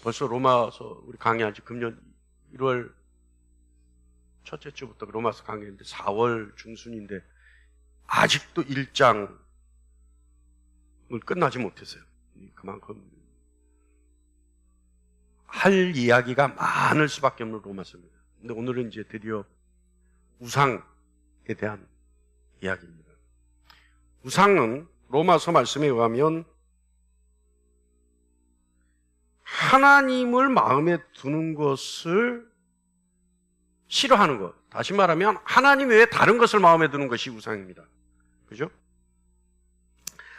벌써 로마서 우리 강의한 지 금년 1월 첫째 주부터 로마서 강의했는데 4월 중순인데 아직도 1장을 끝나지 못했어요. 그만큼 할 이야기가 많을 수밖에 없는 로마서입니다. 근데 오늘은 이제 드디어 우상에 대한 이야기입니다. 우상은 로마서 말씀에 의하면 하나님을 마음에 두는 것을 싫어하는 것. 다시 말하면 하나님 외에 다른 것을 마음에 두는 것이 우상입니다. 그죠?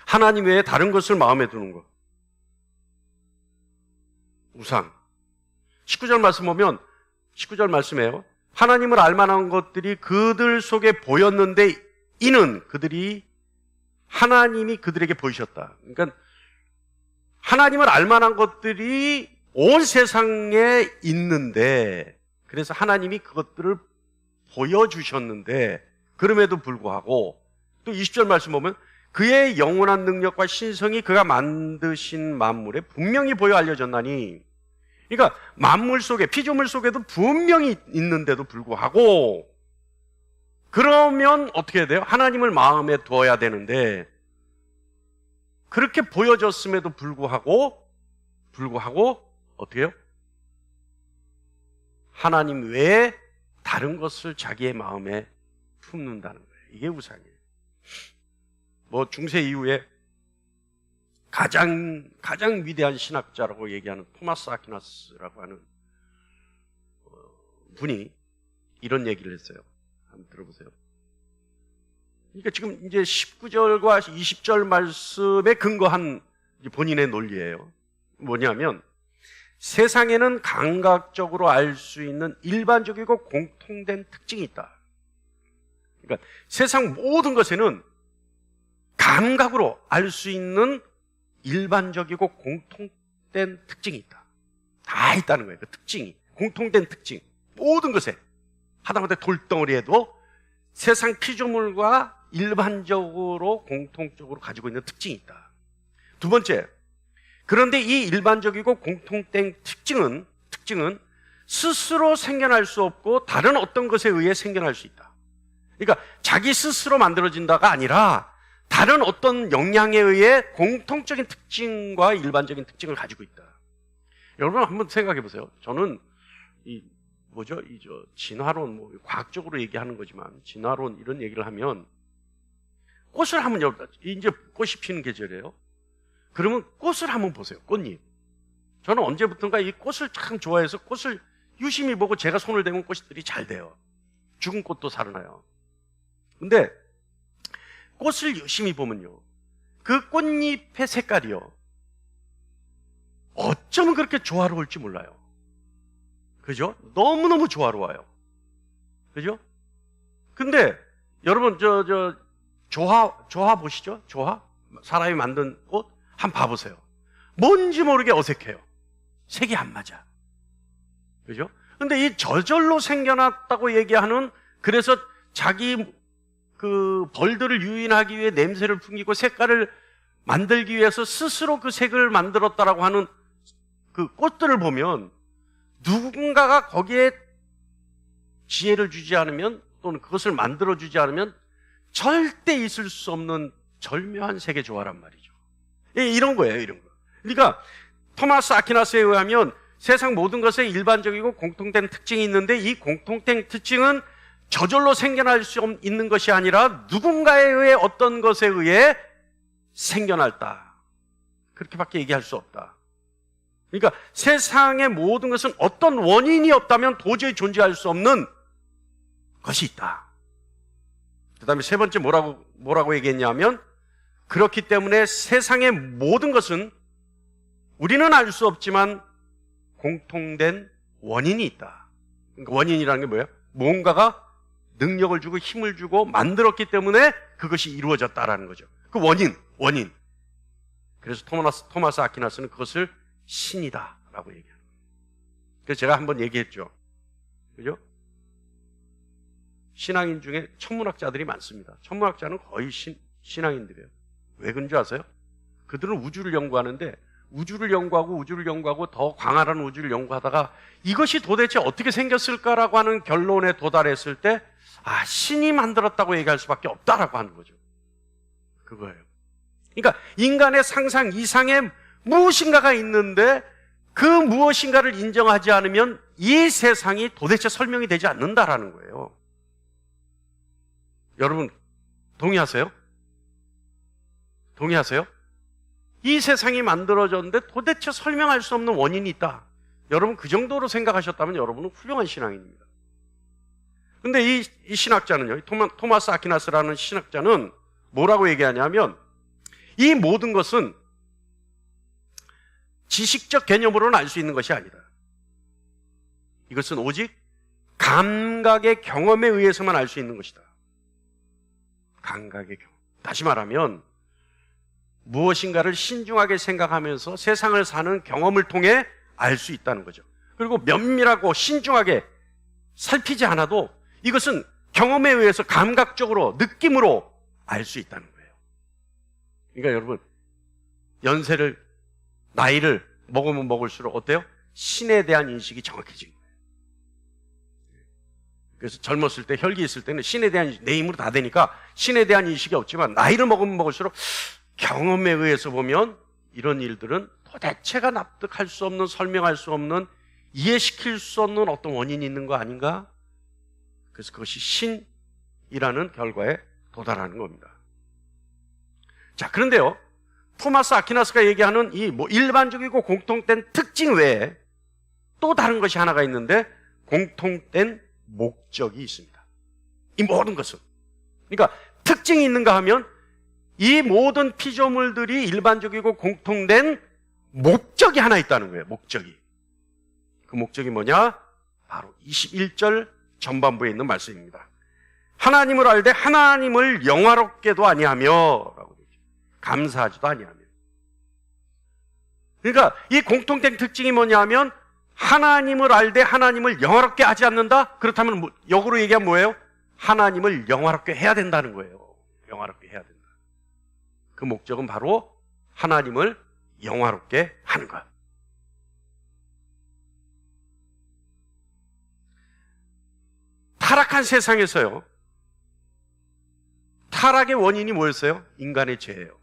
하나님 외에 다른 것을 마음에 두는 것. 우상. 19절 말씀 보면 19절 말씀이에요. 하나님을 알만한 것들이 그들 속에 보였는데 이는 그들이 하나님이 그들에게 보이셨다. 그러니까 하나님을 알만한 것들이 온 세상에 있는데 그래서 하나님이 그것들을 보여주셨는데 그럼에도 불구하고 또 20절 말씀 보면 그의 영원한 능력과 신성이 그가 만드신 만물에 분명히 보여 알려졌나니 그러니까 만물 속에 피조물 속에도 분명히 있는데도 불구하고 그러면 어떻게 해야 돼요? 하나님을 마음에 두어야 되는데 그렇게 보여졌음에도 불구하고 어떻게 해요? 하나님 외에 다른 것을 자기의 마음에 품는다는 거예요. 이게 우상이에요. 뭐 중세 이후에 가장 위대한 신학자라고 얘기하는 토마스 아퀴나스라고 하는 분이 이런 얘기를 했어요. 한번 들어보세요. 그러니까 지금 이제 19절과 20절 말씀에 근거한 본인의 논리예요. 뭐냐면 세상에는 감각적으로 알 수 있는 일반적이고 공통된 특징이 있다. 그러니까 세상 모든 것에는 감각으로 알 수 있는 일반적이고 공통된 특징이 있다. 다 있다는 거예요. 그 특징이. 공통된 특징. 모든 것에. 하다못해 돌덩어리에도 세상 피조물과 일반적으로 공통적으로 가지고 있는 특징이 있다. 두 번째, 그런데 이 일반적이고 공통된 특징은 스스로 생겨날 수 없고 다른 어떤 것에 의해 생겨날 수 있다. 그러니까 자기 스스로 만들어진다가 아니라 다른 어떤 영향에 의해 공통적인 특징과 일반적인 특징을 가지고 있다. 여러분 한번 생각해 보세요. 저는 진화론, 과학적으로 얘기하는 거지만 진화론 이런 얘기를 하면 꽃을 한번 이제 꽃이 피는 계절이에요. 그러면 꽃을 한번 보세요. 꽃잎. 저는 언제부턴가 이 꽃을 참 좋아해서 꽃을 유심히 보고 제가 손을 대면 꽃들이 잘 돼요. 죽은 꽃도 살아나요. 근데 꽃을 유심히 보면요. 그 꽃잎의 색깔이요. 어쩌면 그렇게 조화로울지 몰라요. 그죠? 너무너무 조화로워요. 그죠? 근데 여러분 조화 보시죠? 조화? 사람이 만든 꽃? 한번 봐보세요. 뭔지 모르게 어색해요. 색이 안 맞아. 그죠? 근데 이 저절로 생겨났다고 얘기하는 그래서 자기 그 벌들을 유인하기 위해 냄새를 풍기고 색깔을 만들기 위해서 스스로 그 색을 만들었다라고 하는 그 꽃들을 보면 누군가가 거기에 지혜를 주지 않으면 또는 그것을 만들어주지 않으면 절대 있을 수 없는 절묘한 색의 조화란 말이죠. 이런 거예요, 이런 거. 그러니까 토마스 아퀴나스에 의하면 세상 모든 것에 일반적이고 공통된 특징이 있는데 이 공통된 특징은 저절로 생겨날 수 있는 것이 아니라 누군가에 의해 어떤 것에 의해 생겨났다. 그렇게밖에 얘기할 수 없다. 그러니까 세상의 모든 것은 어떤 원인이 없다면 도저히 존재할 수 없는 것이 있다. 그 다음에 세 번째 뭐라고 얘기했냐면 그렇기 때문에 세상의 모든 것은 우리는 알 수 없지만 공통된 원인이 있다. 그러니까 원인이라는 게 뭐예요? 뭔가가 능력을 주고 힘을 주고 만들었기 때문에 그것이 이루어졌다라는 거죠. 그 원인. 그래서 토마스 아퀴나스는 그것을 신이다라고 얘기합니다. 그래서 제가 한번 얘기했죠. 그죠? 신앙인 중에 천문학자들이 많습니다. 천문학자는 거의 신앙인들이에요. 왜 그런 줄 아세요? 그들은 우주를 연구하는데 우주를 연구하고 더 광활한 우주를 연구하다가 이것이 도대체 어떻게 생겼을까라고 하는 결론에 도달했을 때 신이 만들었다고 얘기할 수밖에 없다라고 하는 거죠. 그거예요. 그러니까 인간의 상상 이상의 무엇인가가 있는데 그 무엇인가를 인정하지 않으면 이 세상이 도대체 설명이 되지 않는다라는 거예요. 여러분 동의하세요? 동의하세요? 이 세상이 만들어졌는데 도대체 설명할 수 없는 원인이 있다. 여러분 그 정도로 생각하셨다면 여러분은 훌륭한 신앙인입니다. 근데 이 신학자는요, 토마스 아퀴나스라는 신학자는 뭐라고 얘기하냐면 이 모든 것은 지식적 개념으로는 알 수 있는 것이 아니다. 이것은 오직 감각의 경험에 의해서만 알 수 있는 것이다. 감각의 경험. 다시 말하면 무엇인가를 신중하게 생각하면서 세상을 사는 경험을 통해 알 수 있다는 거죠. 그리고 면밀하고 신중하게 살피지 않아도 이것은 경험에 의해서 감각적으로 느낌으로 알 수 있다는 거예요. 그러니까 여러분 나이를 먹으면 먹을수록 어때요? 신에 대한 인식이 정확해지는 거예요. 그래서 젊었을 때 혈기 있을 때는 신에 대한 인식, 내 힘으로 다 되니까 신에 대한 인식이 없지만 나이를 먹으면 먹을수록 경험에 의해서 보면 이런 일들은 도대체가 납득할 수 없는, 설명할 수 없는, 이해시킬 수 없는 어떤 원인이 있는 거 아닌가? 그래서 그것이 신이라는 결과에 도달하는 겁니다. 자, 그런데요, 토마스 아퀴나스가 얘기하는 이 일반적이고 공통된 특징 외에 또 다른 것이 하나가 있는데 공통된 목적이 있습니다. 이 모든 것은. 그러니까 특징이 있는가 하면 이 모든 피조물들이 일반적이고 공통된 목적이 하나 있다는 거예요. 목적이. 그 목적이 뭐냐? 바로 21절 전반부에 있는 말씀입니다. 하나님을 알되 하나님을 영화롭게도 아니하며 라고 되죠. 감사하지도 아니하며. 그러니까 이 공통된 특징이 뭐냐면 하나님을 알되 하나님을 영화롭게 하지 않는다? 그렇다면 역으로 얘기하면 뭐예요? 하나님을 영화롭게 해야 된다는 거예요. 영화롭게 해야 된다. 그 목적은 바로 하나님을 영화롭게 하는 것. 타락한 세상에서요, 타락의 원인이 뭐였어요? 인간의 죄예요.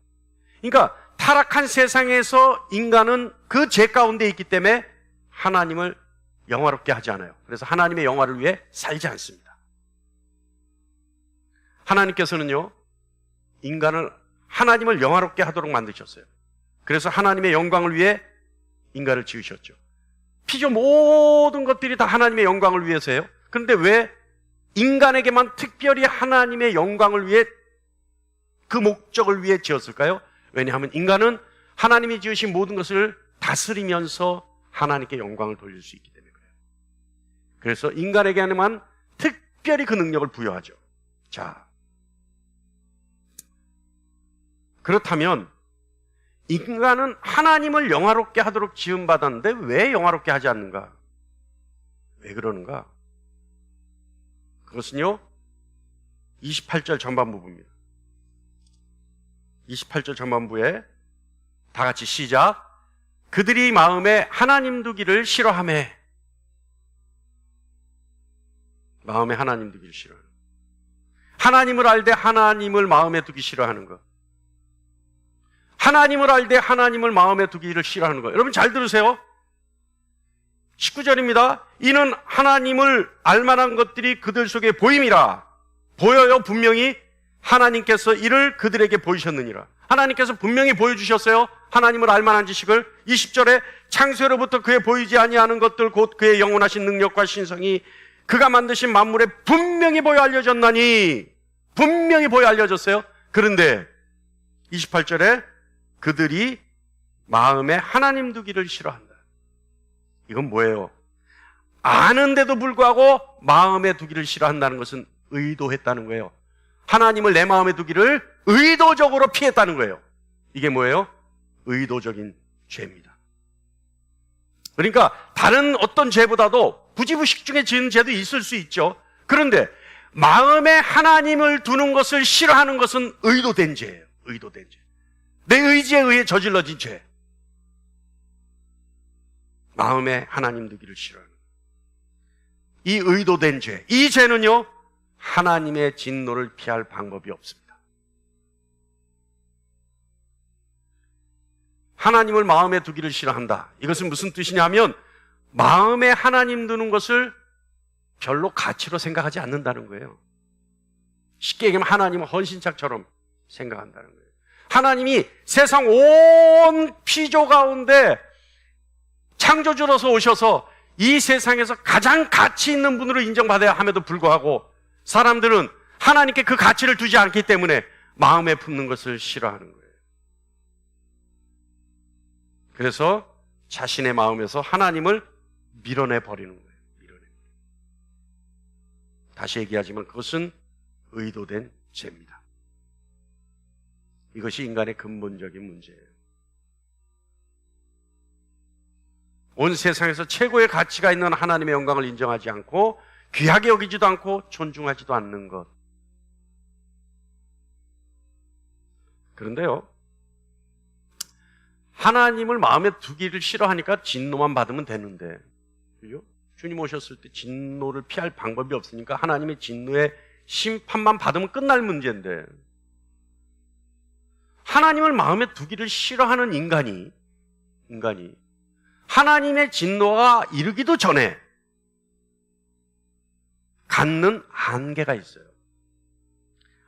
그러니까 타락한 세상에서 인간은 그 죄 가운데 있기 때문에 하나님을 영화롭게 하지 않아요. 그래서 하나님의 영화를 위해 살지 않습니다. 하나님께서는요, 인간을 하나님을 영화롭게 하도록 만드셨어요. 그래서 하나님의 영광을 위해 인간을 지으셨죠. 피조 모든 것들이 다 하나님의 영광을 위해서예요. 그런데 왜 인간에게만 특별히 하나님의 영광을 위해 그 목적을 위해 지었을까요? 왜냐하면 인간은 하나님이 지으신 모든 것을 다스리면서 하나님께 영광을 돌릴 수 있기 때문에 그래요. 그래서 인간에게만 특별히 그 능력을 부여하죠. 자, 그렇다면 인간은 하나님을 영화롭게 하도록 지음받았는데 왜 영화롭게 하지 않는가? 왜 그러는가? 그것은요, 28절 전반부입니다. 28절 전반부에 다 같이 시작. 그들이 마음에 하나님 두기를 싫어하며. 마음에 하나님 두기를 싫어하는 것. 하나님을 알되 하나님을 마음에 두기 싫어하는 것. 하나님을 알되 하나님을 마음에 두기를 싫어하는 것. 여러분 잘 들으세요. 19절입니다. 이는 하나님을 알만한 것들이 그들 속에 보임이라. 보여요. 분명히 하나님께서 이를 그들에게 보이셨느니라. 하나님께서 분명히 보여주셨어요. 하나님을 알만한 지식을. 20절에 창세로부터 그의 보이지 아니하는 것들 곧 그의 영원하신 능력과 신성이 그가 만드신 만물에 분명히 보여 알려졌나니. 분명히 보여 알려졌어요. 그런데 28절에 그들이 마음에 하나님 두기를 싫어한다. 이건 뭐예요? 아는데도 불구하고 마음에 두기를 싫어한다는 것은 의도했다는 거예요. 하나님을 내 마음에 두기를 의도적으로 피했다는 거예요. 이게 뭐예요? 의도적인 죄입니다. 그러니까 다른 어떤 죄보다도 부지부식 중에 지은 죄도 있을 수 있죠. 그런데 마음에 하나님을 두는 것을 싫어하는 것은 의도된 죄예요. 의도된 죄. 내 의지에 의해 저질러진 죄. 마음에 하나님 두기를 싫어하는 이 의도된 죄, 이 죄는요 하나님의 진노를 피할 방법이 없습니다. 하나님을 마음에 두기를 싫어한다. 이것은 무슨 뜻이냐면 마음에 하나님 두는 것을 별로 가치로 생각하지 않는다는 거예요. 쉽게 얘기하면 하나님은 헌신짝처럼 생각한다는 거예요. 하나님이 세상 온 피조 가운데 창조주로서 오셔서 이 세상에서 가장 가치 있는 분으로 인정받아야 함에도 불구하고 사람들은 하나님께 그 가치를 두지 않기 때문에 마음에 품는 것을 싫어하는 거예요. 그래서 자신의 마음에서 하나님을 밀어내 버리는 거예요. 다시 얘기하지만 그것은 의도된 죄입니다. 이것이 인간의 근본적인 문제예요. 온 세상에서 최고의 가치가 있는 하나님의 영광을 인정하지 않고 귀하게 여기지도 않고 존중하지도 않는 것. 그런데요, 하나님을 마음에 두기를 싫어하니까 진노만 받으면 되는데, 그죠? 주님 오셨을 때 진노를 피할 방법이 없으니까 하나님의 진노의 심판만 받으면 끝날 문제인데, 하나님을 마음에 두기를 싫어하는 인간이 하나님의 진노가 이르기도 전에 갖는 한계가 있어요.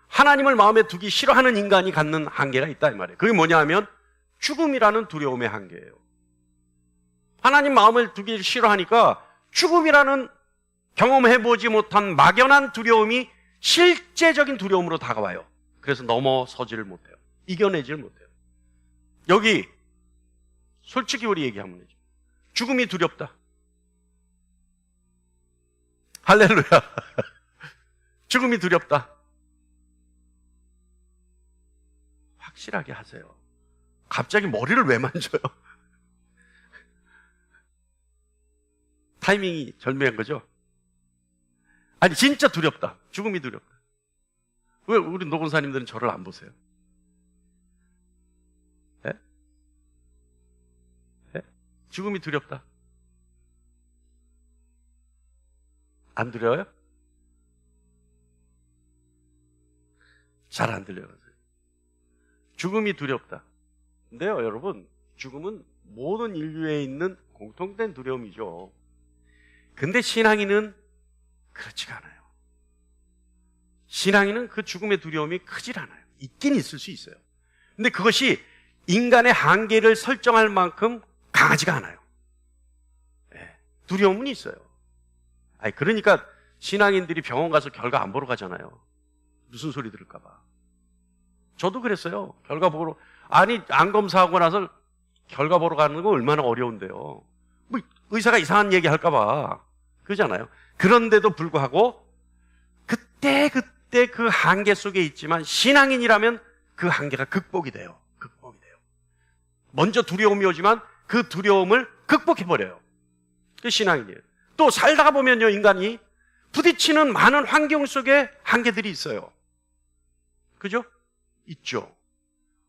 하나님을 마음에 두기 싫어하는 인간이 갖는 한계가 있다 이 말이에요. 그게 뭐냐 하면 죽음이라는 두려움의 한계예요. 하나님 마음을 두기 싫어하니까 죽음이라는 경험해보지 못한 막연한 두려움이 실제적인 두려움으로 다가와요. 그래서 넘어서지를 못해요. 이겨내지를 못해요. 여기 솔직히 우리 얘기하면 되죠. 죽음이 두렵다. 할렐루야. 죽음이 두렵다. 확실하게 하세요. 갑자기 머리를 왜 만져요? 타이밍이 절묘한 거죠? 아니 진짜 두렵다. 죽음이 두렵다. 왜 우리 노건사님들은 저를 안 보세요? 네? 네? 죽음이 두렵다. 안 두려워요? 잘 안 들려요. 죽음이 두렵다. 근데요 여러분, 죽음은 모든 인류에 있는 공통된 두려움이죠. 근데 신앙인은 그렇지가 않아요. 신앙인은 그 죽음의 두려움이 크질 않아요. 있긴 있을 수 있어요. 근데 그것이 인간의 한계를 설정할 만큼 강하지가 않아요. 네, 두려움은 있어요. 아니, 그러니까 신앙인들이 병원 가서 결과 안 보러 가잖아요. 무슨 소리 들을까 봐. 저도 그랬어요. 결과 보러. 아니, 안 검사하고 나서 결과 보러 가는 거 얼마나 어려운데요. 뭐 의사가 이상한 얘기 할까 봐. 그러잖아요. 그런데도 불구하고 그때 그 한계 속에 있지만 신앙인이라면 그 한계가 극복이 돼요. 극복이 돼요. 먼저 두려움이 오지만 그 두려움을 극복해버려요. 그게 신앙인이에요. 또 살다가 보면요, 인간이 부딪히는 많은 환경 속에 한계들이 있어요. 그죠? 있죠.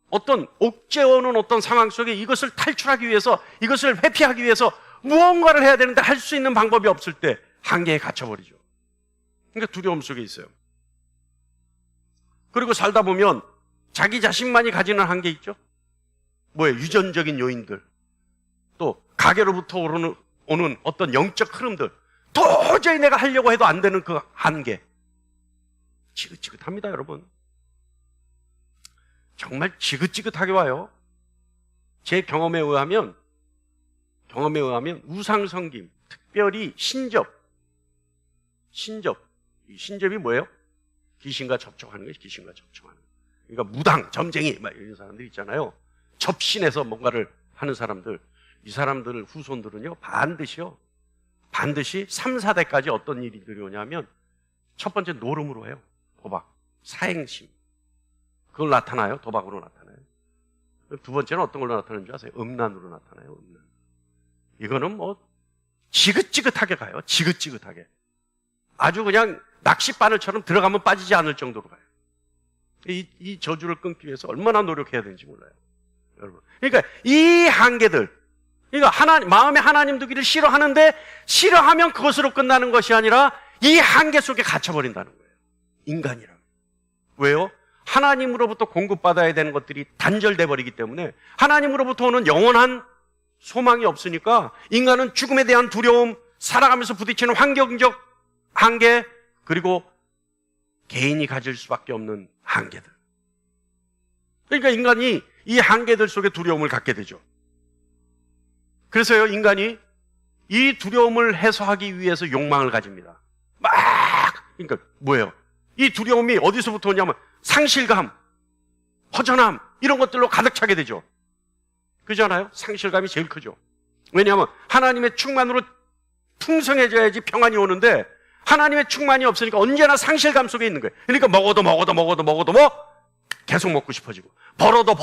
어떤 옥죄어오는 어떤 상황 속에 이것을 탈출하기 위해서, 이것을 회피하기 위해서 무언가를 해야 되는데 할 수 있는 방법이 없을 때 한계에 갇혀버리죠. 그러니까 두려움 속에 있어요. 그리고 살다 보면 자기 자신만이 가지는 한계 있죠. 뭐예요? 유전적인 요인들, 또 가게로부터 오는 어떤 영적 흐름들, 도저히 내가 하려고 해도 안 되는 그 한계. 지긋지긋합니다, 여러분. 정말 지긋지긋하게 와요. 제 경험에 의하면 우상성김, 특별히 신접이 뭐예요? 귀신과 접촉하는 거예요. 귀신과 접촉하는 거. 그러니까 무당, 점쟁이 막 이런 사람들 있잖아요. 접신해서 뭔가를 하는 사람들, 이 사람들 후손들은요 반드시 3, 4대까지 어떤 일이 들어오냐면 첫 번째 노름으로 해요. 도박, 사행심. 그걸 나타나요. 도박으로 나타나요. 두 번째는 어떤 걸로 나타나는 줄 아세요? 음란으로 나타나요. 음란. 이거는 뭐 지긋지긋하게 가요. 지긋지긋하게. 아주 그냥 낚싯바늘처럼 들어가면 빠지지 않을 정도로 가요. 이 저주를 끊기 위해서 얼마나 노력해야 되는지 몰라요. 여러분. 그러니까 이 한계들, 그러니까 마음에 하나님 두기를 싫어하는데, 싫어하면 그것으로 끝나는 것이 아니라 이 한계 속에 갇혀버린다는 거예요. 인간이라면. 왜요? 하나님으로부터 공급받아야 되는 것들이 단절돼 버리기 때문에, 하나님으로부터 오는 영원한 소망이 없으니까 인간은 죽음에 대한 두려움, 살아가면서 부딪히는 환경적 한계, 그리고 개인이 가질 수밖에 없는 한계들. 그러니까 인간이 이 한계들 속에 두려움을 갖게 되죠. 그래서요, 인간이 이 두려움을 해소하기 위해서 욕망을 가집니다. 그러니까 뭐예요? 이 두려움이 어디서부터 오냐면 상실감, 허전함, 이런 것들로 가득 차게 되죠. 그렇잖아요? 상실감이 제일 크죠. 왜냐하면 하나님의 충만으로 풍성해져야지 평안이 오는데, 하나님의 충만이 없으니까 언제나 상실감 속에 있는 거예요. 그러니까 먹어도 계속 먹고 싶어지고, 벌어도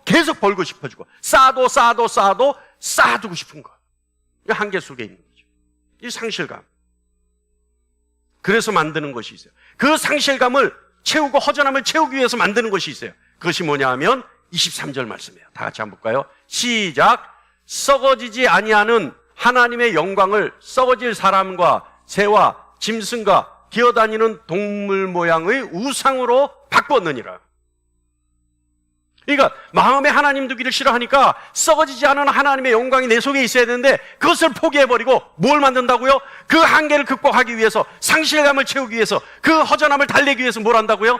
계속 벌고 싶어지고, 쌓아도 쌓아두고 싶은 거. 이 한계 속에 있는 거죠. 이 상실감. 그래서 만드는 것이 있어요. 그 상실감을 채우고 허전함을 채우기 위해서 만드는 것이 있어요. 그것이 뭐냐 하면 23절 말씀이에요. 다 같이 한번 볼까요? 시작. 썩어지지 아니하는 하나님의 영광을 썩어질 사람과 새와 짐승과 기어다니는 동물 모양의 우상으로 바꿨느니라. 그러니까 마음에 하나님 두기를 싫어하니까 썩어지지 않은 하나님의 영광이 내 속에 있어야 되는데, 그것을 포기해버리고 뭘 만든다고요? 그 한계를 극복하기 위해서, 상실감을 채우기 위해서, 그 허전함을 달래기 위해서 뭘 한다고요?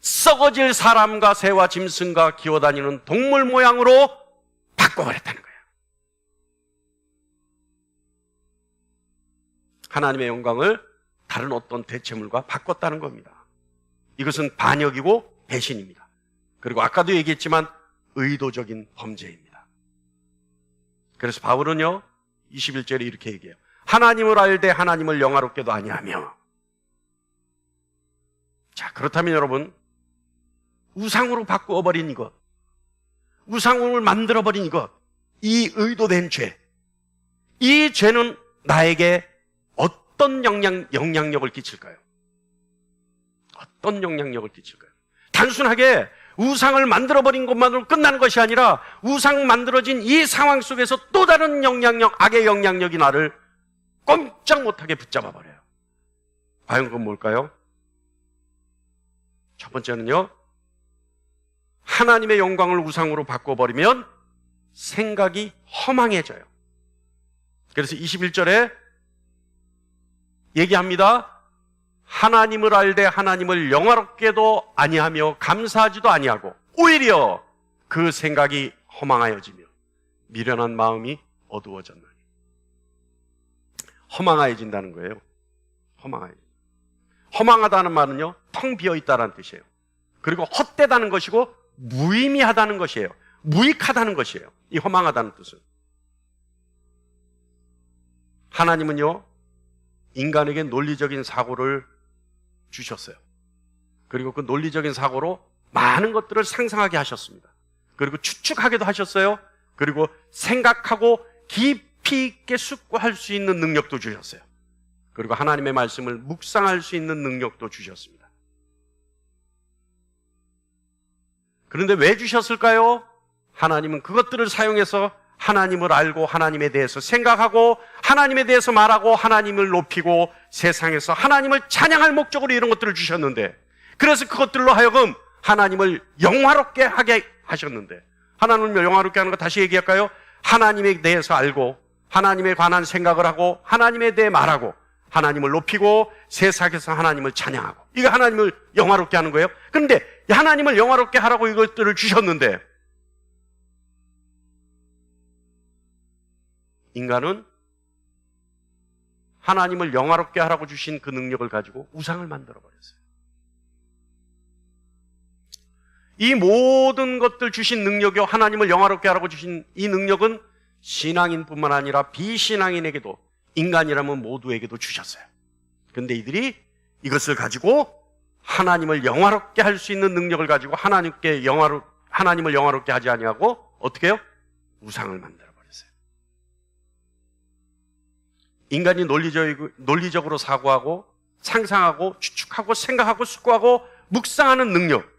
썩어질 사람과 새와 짐승과 기어다니는 동물 모양으로 바꿔버렸다는 거예요. 하나님의 영광을 다른 어떤 대체물과 바꿨다는 겁니다. 이것은 반역이고 배신입니다. 그리고 아까도 얘기했지만 의도적인 범죄입니다. 그래서 바울은요, 21절에 이렇게 얘기해요. 하나님을 알되 하나님을 영화롭게도 아니하며. 자, 그렇다면 여러분, 우상으로 바꾸어버린 이것, 우상을 만들어버린 이것, 이 의도된 죄, 이 죄는 나에게 어떤 영향력을 끼칠까요? 어떤 영향력을 끼칠까요? 단순하게 우상을 만들어버린 것만으로 끝나는 것이 아니라, 우상 만들어진 이 상황 속에서 또 다른 영향력, 악의 영향력이 나를 꼼짝 못하게 붙잡아버려요. 과연 그건 뭘까요? 첫 번째는요, 하나님의 영광을 우상으로 바꿔버리면 생각이 허망해져요. 그래서 21절에 얘기합니다. 하나님을 알되 하나님을 영화롭게도 아니하며 감사하지도 아니하고, 오히려 그 생각이 허망하여지며 미련한 마음이 어두워졌나니. 허망해진다는 거예요. 허망하다는 말은요, 텅 비어있다는 뜻이에요. 그리고 헛되다는 것이고 무의미하다는 것이에요. 무익하다는 것이에요. 이 허망하다는 뜻은. 하나님은요, 인간에게 논리적인 사고를 주셨어요. 그리고 그 논리적인 사고로 많은 것들을 상상하게 하셨습니다. 그리고 추측하게도 하셨어요. 그리고 생각하고 깊이 있게 숙고할 수 있는 능력도 주셨어요. 그리고 하나님의 말씀을 묵상할 수 있는 능력도 주셨습니다. 그런데 왜 주셨을까요? 하나님은 그것들을 사용해서 하나님을 알고 하나님에 대해서 생각하고 하나님에 대해서 말하고 하나님을 높이고 세상에서 하나님을 찬양할 목적으로 이런 것들을 주셨는데, 그래서 그것들로 하여금 하나님을 영화롭게 하게 하셨는데, 하나님을 영화롭게 하는 거 다시 얘기할까요? 하나님에 대해서 알고 하나님에 관한 생각을 하고 하나님에 대해 말하고 하나님을 높이고 세상에서 하나님을 찬양하고, 이거 하나님을 영화롭게 하는 거예요. 그런데 하나님을 영화롭게 하라고 이것들을 주셨는데, 인간은 하나님을 영화롭게 하라고 주신 그 능력을 가지고 우상을 만들어버렸어요. 이 모든 것들 주신 능력이요, 하나님을 영화롭게 하라고 주신 이 능력은 신앙인뿐만 아니라 비신앙인에게도, 인간이라면 모두에게도 주셨어요. 그런데 이들이 이것을 가지고 하나님을 영화롭게 할 수 있는 능력을 가지고 하나님을 영화롭게 하지 아니하고 어떻게 해요? 우상을 만들어버렸어요. 인간이 논리적으로 사고하고 상상하고 추측하고 생각하고 숙고하고 묵상하는 능력,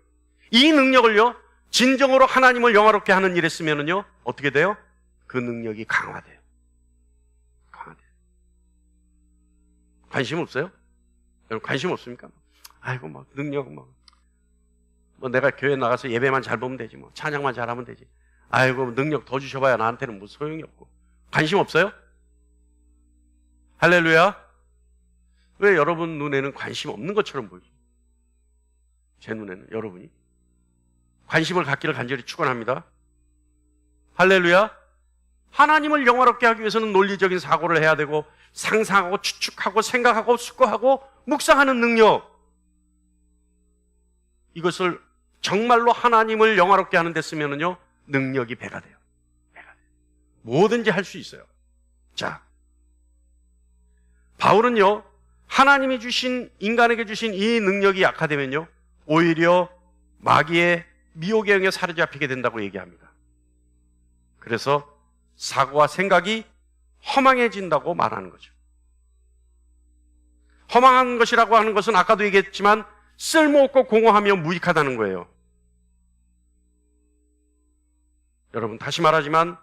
이 능력을요, 진정으로 하나님을 영화롭게 하는 일에 쓰면은요, 어떻게 돼요? 그 능력이 강화돼요. 강화돼요. 관심 없어요? 여러분 관심 없습니까? 아이고 뭐 능력 뭐 내가 교회 나가서 예배만 잘 보면 되지 뭐 찬양만 잘하면 되지. 아이고 능력 더 주셔봐야 나한테는 뭐 소용이 없고. 관심 없어요? 할렐루야. 왜 여러분 눈에는 관심 없는 것처럼 보이죠? 제 눈에는 여러분이 관심을 갖기를 간절히 축원합니다. 할렐루야. 하나님을 영화롭게 하기 위해서는 논리적인 사고를 해야 되고 상상하고 추측하고 생각하고 숙고하고 묵상하는 능력, 이것을 정말로 하나님을 영화롭게 하는 데 쓰면은요 능력이 배가 돼요. 배가 돼요. 뭐든지 할 수 있어요. 자, 바울은요 하나님이 주신, 인간에게 주신 이 능력이 약화되면요 오히려 마귀의 미혹의 영에 사로잡히게 된다고 얘기합니다. 그래서 사고와 생각이 허망해진다고 말하는 거죠. 허망한 것이라고 하는 것은 아까도 얘기했지만 쓸모없고 공허하며 무익하다는 거예요. 여러분 다시 말하지만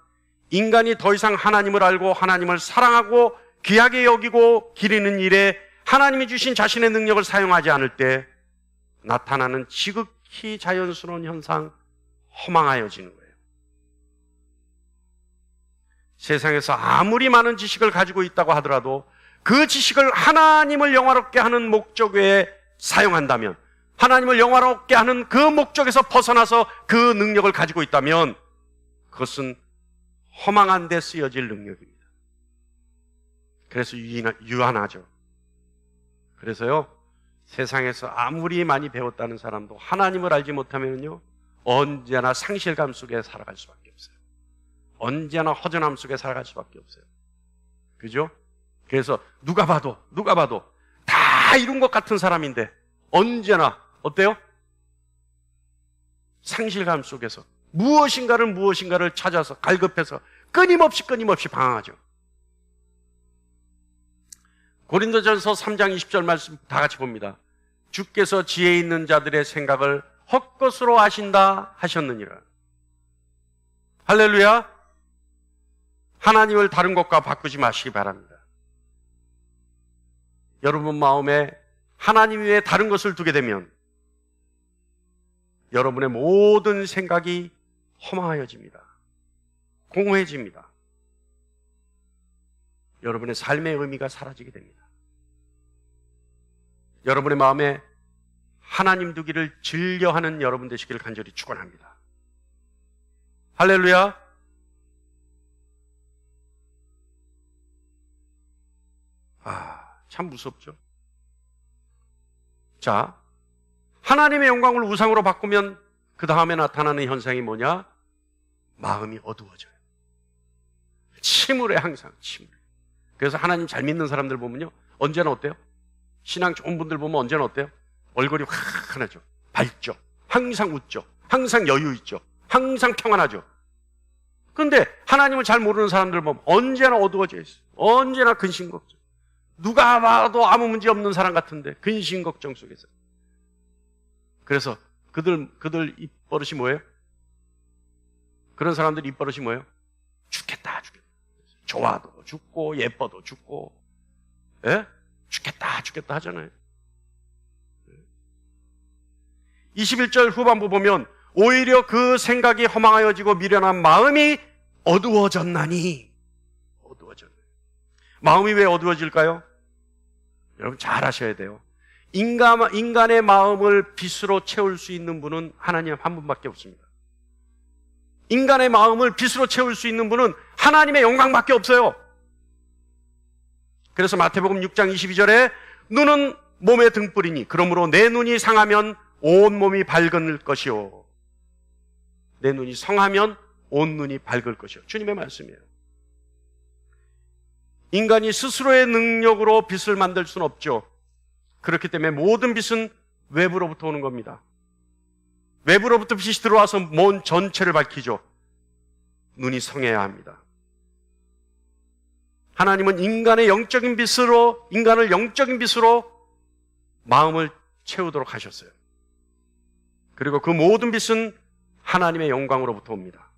인간이 더 이상 하나님을 알고 하나님을 사랑하고 귀하게 여기고 기리는 일에 하나님이 주신 자신의 능력을 사용하지 않을 때 나타나는 지극히 자연스러운 현상, 허망하여지는 거예요. 세상에서 아무리 많은 지식을 가지고 있다고 하더라도 그 지식을 하나님을 영화롭게 하는 목적 외에 사용한다면, 하나님을 영화롭게 하는 그 목적에서 벗어나서 그 능력을 가지고 있다면 그것은 허망한 데 쓰여질 능력입니다. 그래서 유한하죠. 그래서요 세상에서 아무리 많이 배웠다는 사람도 하나님을 알지 못하면요 언제나 상실감 속에 살아갈 수밖에 없어요. 언제나 허전함 속에 살아갈 수밖에 없어요. 그죠? 그래서 누가 봐도 다 이룬 것 같은 사람인데 언제나 어때요? 상실감 속에서 무엇인가를 찾아서 갈급해서 끊임없이 방황하죠. 고린도전서 3장 20절 말씀 다 같이 봅니다. 주께서 지혜 있는 자들의 생각을 헛것으로 아신다 하셨느니라. 할렐루야. 하나님을 다른 것과 바꾸지 마시기 바랍니다. 여러분 마음에 하나님 외에 다른 것을 두게 되면 여러분의 모든 생각이 허망해집니다. 공허해집니다. 여러분의 삶의 의미가 사라지게 됩니다. 여러분의 마음에 하나님 두기를 즐겨하는 여러분 되시기를 간절히 축원합니다. 할렐루야. 참 무섭죠. 자, 하나님의 영광을 우상으로 바꾸면 그 다음에 나타나는 현상이 뭐냐? 마음이 어두워져요. 침울해, 항상 침울해. 그래서 하나님 잘 믿는 사람들 보면요 언제나 어때요? 신앙 좋은 분들 보면 언제나 어때요? 얼굴이 환하죠. 밝죠. 항상 웃죠. 항상 여유 있죠. 항상 평안하죠. 그런데 하나님을 잘 모르는 사람들 보면 언제나 어두워져 있어요. 언제나 근심걱정. 누가 봐도 아무 문제 없는 사람 같은데 근심걱정 속에서. 그래서 그들 입버릇이 뭐예요? 그런 사람들 입버릇이 뭐예요? 죽겠다. 좋아도 죽고 예뻐도 죽고, 예? 죽겠다 하잖아요. 21절 후반부 보면 오히려 그 생각이 허망하여지고 미련한 마음이 어두워졌나니. 마음이 왜 어두워질까요? 여러분 잘 아셔야 돼요. 인간의 마음을 빛으로 채울 수 있는 분은 하나님 한 분밖에 없습니다. 인간의 마음을 빛으로 채울 수 있는 분은 하나님의 영광밖에 없어요. 그래서 마태복음 6장 22절에 눈은 몸의 등불이니 그러므로 내 눈이 상하면 온 몸이 밝을 것이요. 내 눈이 성하면 온 눈이 밝을 것이요. 주님의 말씀이에요. 인간이 스스로의 능력으로 빛을 만들 수는 없죠. 그렇기 때문에 모든 빛은 외부로부터 오는 겁니다. 외부로부터 빛이 들어와서 몸 전체를 밝히죠. 눈이 성해야 합니다. 하나님은 인간을 영적인 빛으로 마음을 채우도록 하셨어요. 그리고 그 모든 빛은 하나님의 영광으로부터 옵니다.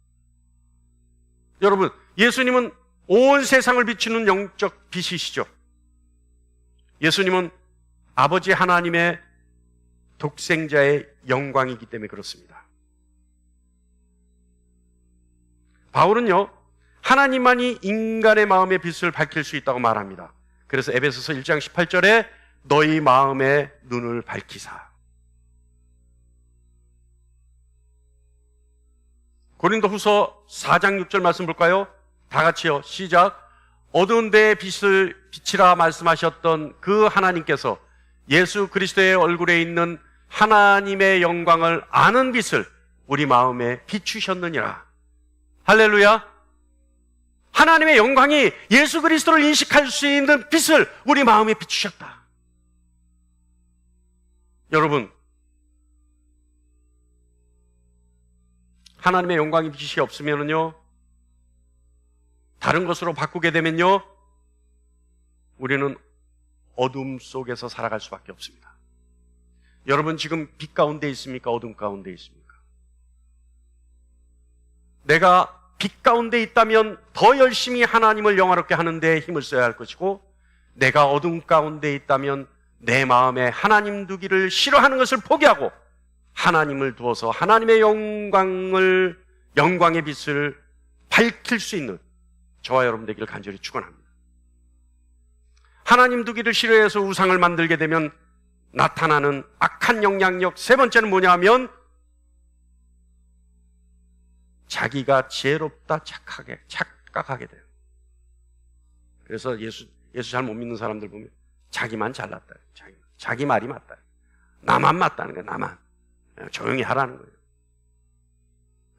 여러분, 예수님은 온 세상을 비추는 영적 빛이시죠. 예수님은 아버지 하나님의 독생자의 영광이기 때문에 그렇습니다. 바울은요, 하나님만이 인간의 마음의 빛을 밝힐 수 있다고 말합니다. 그래서 에베소서 1장 18절에 너희 마음의 눈을 밝히사. 고린도후서 4장 6절 말씀 볼까요? 다 같이요. 시작. 어두운 데에 빛을 비치라 말씀하셨던 그 하나님께서 예수 그리스도의 얼굴에 있는 하나님의 영광을 아는 빛을 우리 마음에 비추셨느니라. 할렐루야. 하나님의 영광이 예수 그리스도를 인식할 수 있는 빛을 우리 마음에 비추셨다. 여러분, 하나님의 영광이 빛이 없으면요, 다른 것으로 바꾸게 되면요, 우리는 어둠 속에서 살아갈 수밖에 없습니다. 여러분 지금 빛 가운데 있습니까? 어둠 가운데 있습니까? 내가 빛 가운데 있다면 더 열심히 하나님을 영화롭게 하는 데 힘을 써야 할 것이고, 내가 어둠 가운데 있다면 내 마음에 하나님 두기를 싫어하는 것을 포기하고 하나님을 두어서 하나님의 영광의 빛을 밝힐 수 있는 저와 여러분 되기를 간절히 축원합니다. 하나님 두기를 싫어해서 우상을 만들게 되면 나타나는 악한 영향력 세 번째는 뭐냐 하면 자기가 지혜롭다 착각하게 돼요. 그래서 예수 잘 못 믿는 사람들 보면 자기만 잘났다. 자기 말이 맞다. 나만 맞다는 거야. 나만. 조용히 하라는 거예요.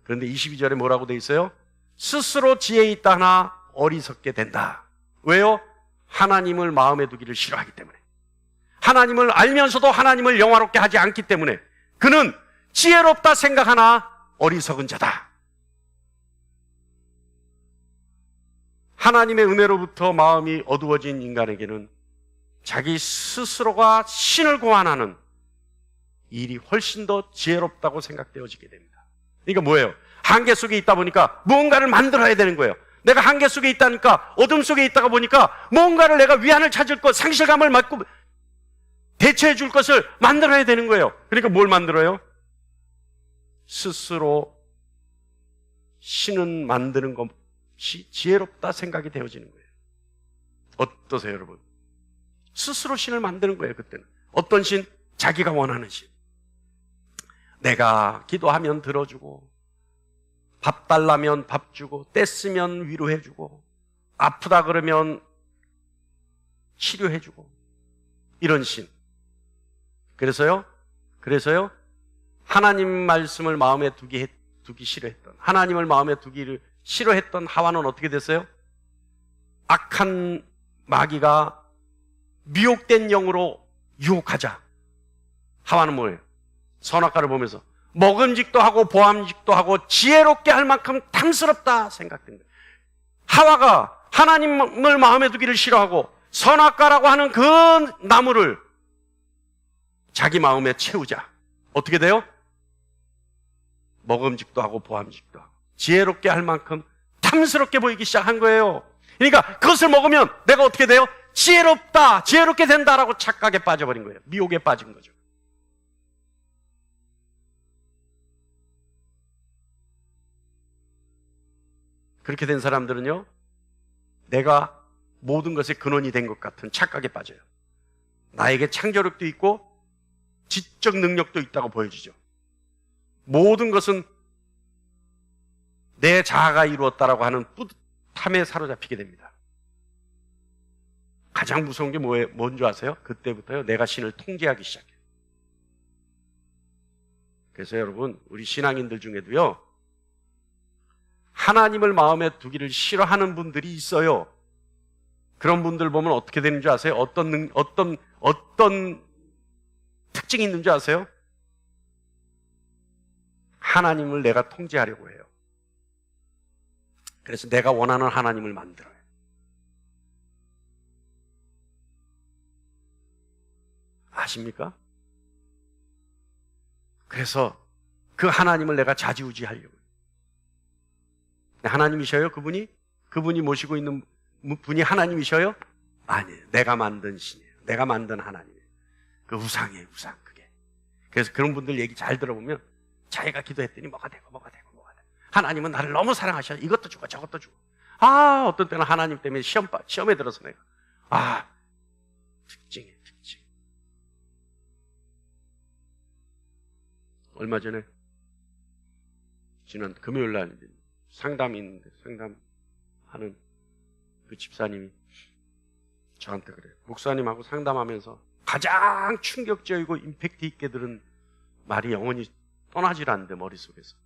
그런데 22절에 뭐라고 돼 있어요? 스스로 지혜 있다 하나 어리석게 된다. 왜요? 하나님을 마음에 두기를 싫어하기 때문에. 하나님을 알면서도 하나님을 영화롭게 하지 않기 때문에 그는 지혜롭다 생각하나 어리석은 자다. 하나님의 은혜로부터 마음이 어두워진 인간에게는 자기 스스로가 신을 고안하는 일이 훨씬 더 지혜롭다고 생각되어지게 됩니다. 그러니까 뭐예요? 한계 속에 있다 보니까 무언가를 만들어야 되는 거예요. 내가 한계 속에 있다니까, 어둠 속에 있다가 보니까 뭔가를 내가 위안을 찾을 것, 상실감을 맡고 대체해 줄 것을 만들어야 되는 거예요. 그러니까 뭘 만들어요? 스스로 신은 만드는 것이 지혜롭다 생각이 되어지는 거예요. 어떠세요, 여러분? 스스로 신을 만드는 거예요, 그때는. 어떤 신? 자기가 원하는 신. 내가 기도하면 들어주고, 밥 달라면 밥 주고, 떼쓰면 위로해주고, 아프다 그러면 치료해주고, 이런 신. 그래서요, 하나님 말씀을 마음에 두기 싫어했던, 하나님을 마음에 두기를 싫어했던 하와는 어떻게 됐어요? 악한 마귀가 미혹된 영으로 유혹하자. 하와는 뭐예요? 선악과를 보면서 먹음직도 하고 보암직도 하고 지혜롭게 할 만큼 탐스럽다 생각된 거예요. 하와가 하나님을 마음에 두기를 싫어하고 선악과라고 하는 그 나무를 자기 마음에 채우자. 어떻게 돼요? 먹음직도 하고 보암직도 하고 지혜롭게 할 만큼 탐스럽게 보이기 시작한 거예요. 그러니까 그것을 먹으면 내가 어떻게 돼요? 지혜롭다, 지혜롭게 된다라고 착각에 빠져버린 거예요. 미혹에 빠진 거죠. 그렇게 된 사람들은요, 내가 모든 것의 근원이 된 것 같은 착각에 빠져요. 나에게 창조력도 있고 지적 능력도 있다고 보여지죠. 모든 것은 내 자아가 이루었다라고 하는 뿌듯함에 사로잡히게 됩니다. 가장 무서운 게 뭔지 아세요? 그때부터요, 내가 신을 통제하기 시작해요. 그래서 여러분, 우리 신앙인들 중에도요, 하나님을 마음에 두기를 싫어하는 분들이 있어요. 그런 분들 보면 어떻게 되는 줄 아세요? 어떤 특징이 있는 줄 아세요? 하나님을 내가 통제하려고 해요. 그래서 내가 원하는 하나님을 만들어요. 아십니까? 그래서 그 하나님을 내가 좌지우지하려고 해요. 하나님이셔요? 그분이 모시고 있는 분이 하나님이셔요? 아니에요. 내가 만든 신이에요. 내가 만든 하나님이에요. 그 우상이에요, 우상. 그게. 그래서 그런 분들 얘기 잘 들어보면 자기가 기도했더니 뭐가 되고. 하나님은 나를 너무 사랑하셔. 이것도 주고 저것도 주고. 어떤 때는 하나님 때문에 시험에 들어서 내가. 특징이에요, 특징. 얼마 전에 지난 금요일 날 상담이 있는데 상담하는 그 집사님이 저한테 그래요. 목사님하고 상담하면서 가장 충격적이고 임팩트 있게 들은 말이 영원히 떠나질 않는데 머릿속에서.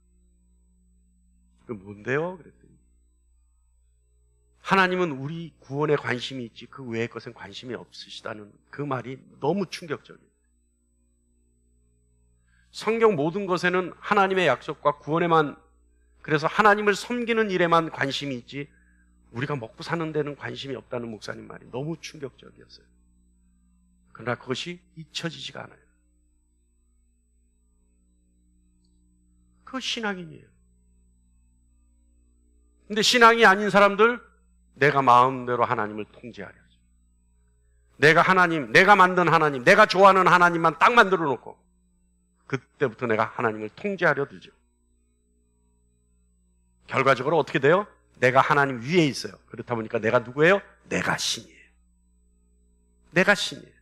그 뭔데요? 그랬더니 하나님은 우리 구원에 관심이 있지 그 외의 것엔 관심이 없으시다는 그 말이 너무 충격적이에요. 성경 모든 것에는 하나님의 약속과 구원에만, 그래서 하나님을 섬기는 일에만 관심이 있지 우리가 먹고 사는 데는 관심이 없다는 목사님 말이 너무 충격적이었어요. 그러나 그것이 잊혀지지가 않아요. 그거 신앙인이에요. 근데 신앙이 아닌 사람들, 내가 마음대로 하나님을 통제하려 하죠. 내가 만든 하나님, 내가 좋아하는 하나님만 딱 만들어 놓고 그때부터 내가 하나님을 통제하려 들죠. 결과적으로 어떻게 돼요? 내가 하나님 위에 있어요. 그렇다 보니까 내가 누구예요? 내가 신이에요. 내가 신이에요.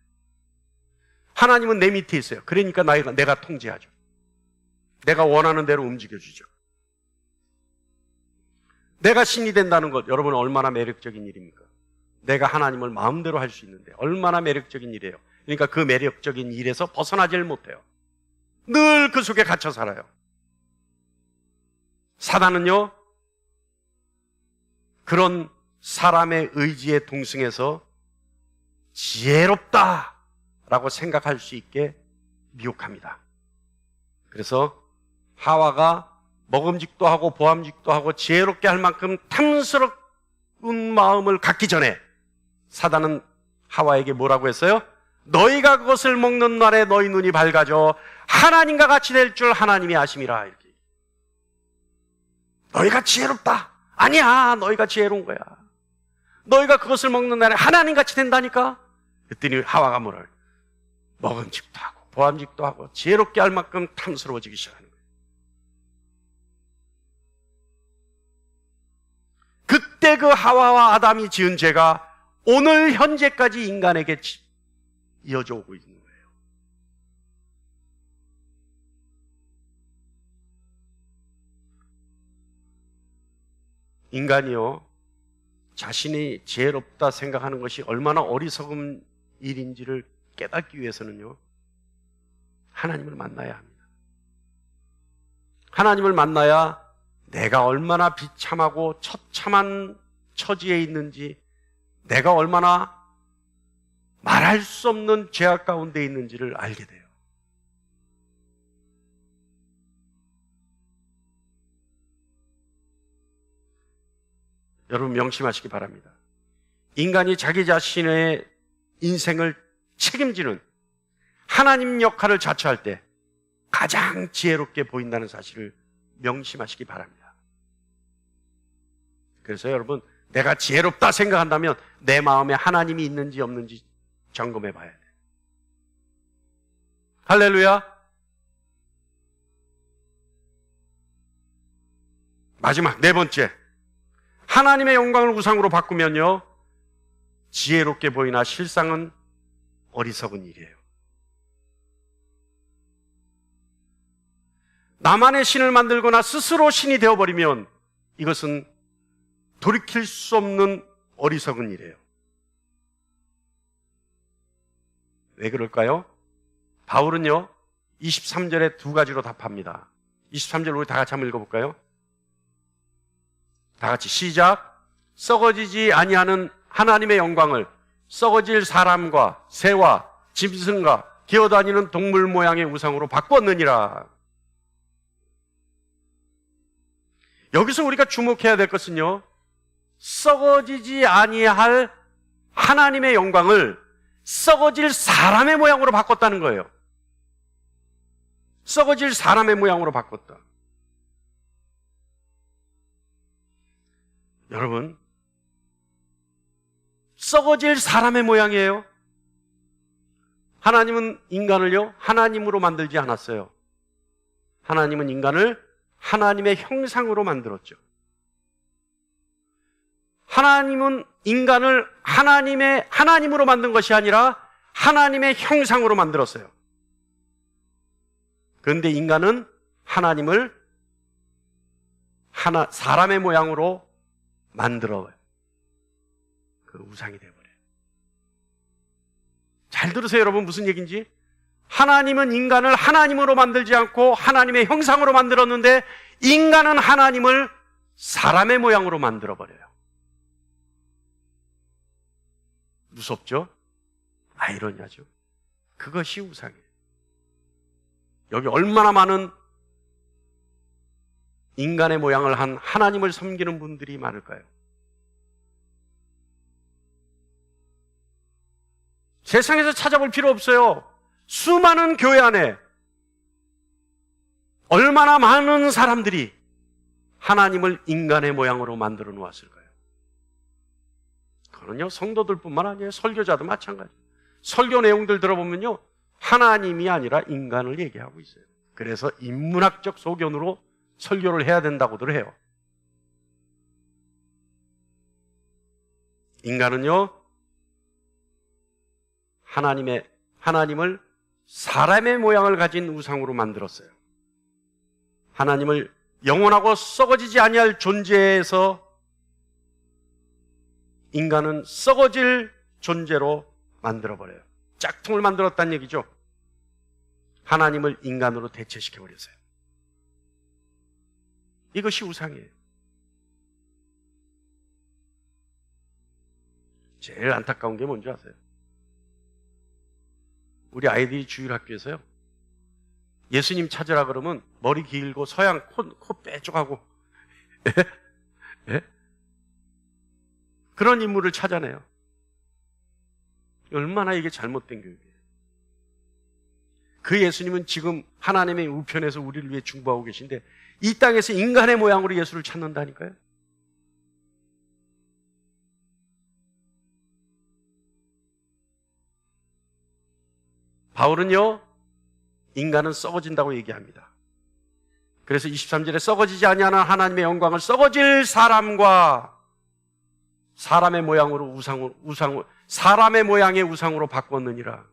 하나님은 내 밑에 있어요. 그러니까 내가 통제하죠. 내가 원하는 대로 움직여주죠. 내가 신이 된다는 것, 여러분 얼마나 매력적인 일입니까? 내가 하나님을 마음대로 할 수 있는데 얼마나 매력적인 일이에요. 그러니까 그 매력적인 일에서 벗어나질 못해요. 늘 그 속에 갇혀 살아요. 사단은요, 그런 사람의 의지에 동승해서 지혜롭다라고 생각할 수 있게 미혹합니다. 그래서 하와가 먹음직도 하고 보암직도 하고 지혜롭게 할 만큼 탐스러운 마음을 갖기 전에 사단은 하와에게 뭐라고 했어요? 너희가 그것을 먹는 날에 너희 눈이 밝아져 하나님과 같이 될 줄 하나님이 아심이라. 이렇게. 너희가 지혜롭다. 아니야, 너희가 지혜로운 거야. 너희가 그것을 먹는 날에 하나님 같이 된다니까. 그랬더니 하와가 뭐라 그래요? 먹음직도 하고 보암직도 하고 지혜롭게 할 만큼 탐스러워지기 시작하는 거예요. 그때 그 하와와 아담이 지은 죄가 오늘 현재까지 인간에게 이어져 오고 있는 거예요. 인간이요, 자신이 지혜롭다 생각하는 것이 얼마나 어리석은 일인지를 깨닫기 위해서는요, 하나님을 만나야 합니다. 하나님을 만나야 내가 얼마나 비참하고 처참한 처지에 있는지, 내가 얼마나 말할 수 없는 죄악 가운데 있는지를 알게 돼요. 여러분 명심하시기 바랍니다. 인간이 자기 자신의 인생을 책임지는 하나님 역할을 자처할 때 가장 지혜롭게 보인다는 사실을 명심하시기 바랍니다. 그래서 여러분, 내가 지혜롭다 생각한다면 내 마음에 하나님이 있는지 없는지 점검해 봐야 돼요. 할렐루야. 마지막 네 번째, 하나님의 영광을 우상으로 바꾸면요, 지혜롭게 보이나 실상은 어리석은 일이에요. 나만의 신을 만들거나 스스로 신이 되어버리면 이것은 돌이킬 수 없는 어리석은 일이에요. 왜 그럴까요? 바울은요, 23절에 두 가지로 답합니다. 23절 우리 다 같이 한번 읽어볼까요? 다 같이 시작. 썩어지지 아니하는 하나님의 영광을 썩어질 사람과 새와 짐승과 기어다니는 동물 모양의 우상으로 바꾸었느니라. 여기서 우리가 주목해야 될 것은요, 썩어지지 아니할 하나님의 영광을 썩어질 사람의 모양으로 바꿨다는 거예요. 썩어질 사람의 모양으로 바꿨다. 여러분, 썩어질 사람의 모양이에요. 하나님은 인간을요, 하나님으로 만들지 않았어요. 하나님은 인간을 하나님의 형상으로 만들었죠. 하나님은 인간을 하나님으로 만든 것이 아니라 하나님의 형상으로 만들었어요. 그런데 인간은 하나님을 사람의 모양으로 만들어요. 그 우상이 되어버려요. 잘 들으세요, 여러분. 무슨 얘기인지. 하나님은 인간을 하나님으로 만들지 않고 하나님의 형상으로 만들었는데 인간은 하나님을 사람의 모양으로 만들어버려요. 무섭죠? 아이러니하죠? 그것이 우상이에요. 여기 얼마나 많은 인간의 모양을 한 하나님을 섬기는 분들이 많을까요? 세상에서 찾아볼 필요 없어요. 수많은 교회 안에 얼마나 많은 사람들이 하나님을 인간의 모양으로 만들어 놓았을까요? 그건요, 성도들뿐만 아니에요. 설교자도 마찬가지. 설교 내용들 들어보면요, 하나님이 아니라 인간을 얘기하고 있어요. 그래서 인문학적 소견으로 설교를 해야 된다고들 해요. 인간은요, 하나님을 사람의 모양을 가진 우상으로 만들었어요. 하나님을 영원하고 썩어지지 아니할 존재에서 인간은 썩어질 존재로 만들어버려요. 짝퉁을 만들었다는 얘기죠. 하나님을 인간으로 대체시켜버렸어요. 이것이 우상이에요. 제일 안타까운 게 뭔지 아세요? 우리 아이들이 주일학교에서요, 예수님 찾으라 그러면 머리 길고 서양 코 빼쪽하고 예? 그런 인물을 찾아내요. 얼마나 이게 잘못된 교육이에요. 그 예수님은 지금 하나님의 우편에서 우리를 위해 중보하고 계신데 이 땅에서 인간의 모양으로 예수를 찾는다니까요. 바울은요, 인간은 썩어진다고 얘기합니다. 그래서 23절에 썩어지지 아니하는 하나님의 영광을 썩어질 사람과 사람의 모양으로 사람의 모양의 우상으로 바꿨느니라.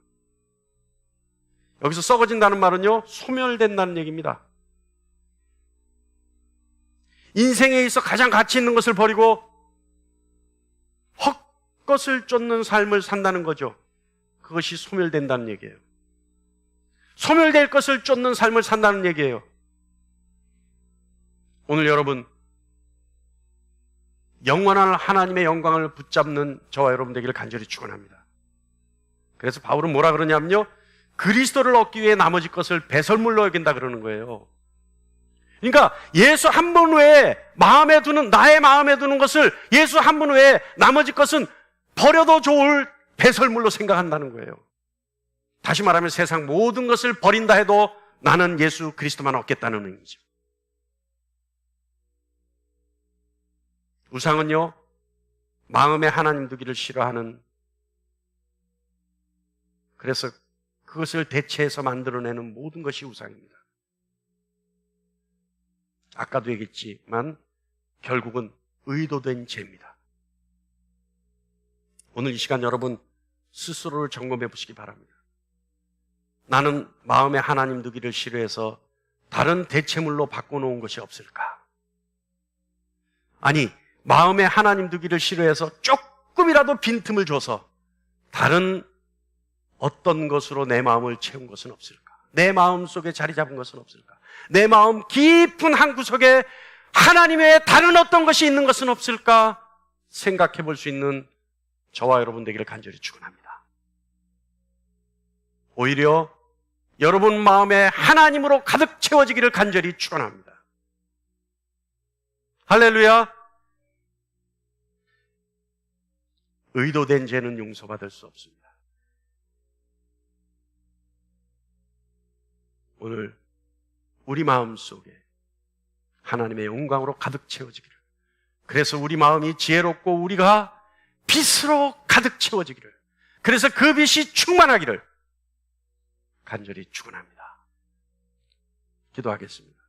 여기서 썩어진다는 말은요, 소멸된다는 얘기입니다. 인생에 있어 가장 가치 있는 것을 버리고 헛것을 쫓는 삶을 산다는 거죠. 그것이 소멸된다는 얘기예요. 소멸될 것을 쫓는 삶을 산다는 얘기예요. 오늘 여러분, 영원한 하나님의 영광을 붙잡는 저와 여러분 되기를 간절히 축원합니다. 그래서 바울은 뭐라 그러냐면요, 그리스도를 얻기 위해 나머지 것을 배설물로 여긴다 그러는 거예요. 그러니까 예수 한 분 외에 나의 마음에 두는 것을 예수 한 분 외에 나머지 것은 버려도 좋을 배설물로 생각한다는 거예요. 다시 말하면 세상 모든 것을 버린다 해도 나는 예수 그리스도만 얻겠다는 의미죠. 우상은요, 마음에 하나님 두기를 싫어하는, 그래서 그것을 대체해서 만들어내는 모든 것이 우상입니다. 아까도 얘기했지만 결국은 의도된 죄입니다. 오늘 이 시간 여러분 스스로를 점검해 보시기 바랍니다. 나는 마음에 하나님 두기를 싫어해서 다른 대체물로 바꿔놓은 것이 없을까? 아니, 마음에 하나님 두기를 싫어해서 조금이라도 빈틈을 줘서 다른 어떤 것으로 내 마음을 채운 것은 없을까? 내 마음 속에 자리 잡은 것은 없을까? 내 마음 깊은 한 구석에 하나님의 다른 어떤 것이 있는 것은 없을까? 생각해 볼 수 있는 저와 여러분 되기를 간절히 축원합니다. 오히려 여러분 마음에 하나님으로 가득 채워지기를 간절히 축원합니다. 할렐루야. 의도된 죄는 용서받을 수 없습니다. 오늘 우리 마음 속에 하나님의 영광으로 가득 채워지기를 그래서 우리 마음이 지혜롭고 우리가 빛으로 가득 채워지기를, 그래서 그 빛이 충만하기를 간절히 축원합니다. 기도하겠습니다.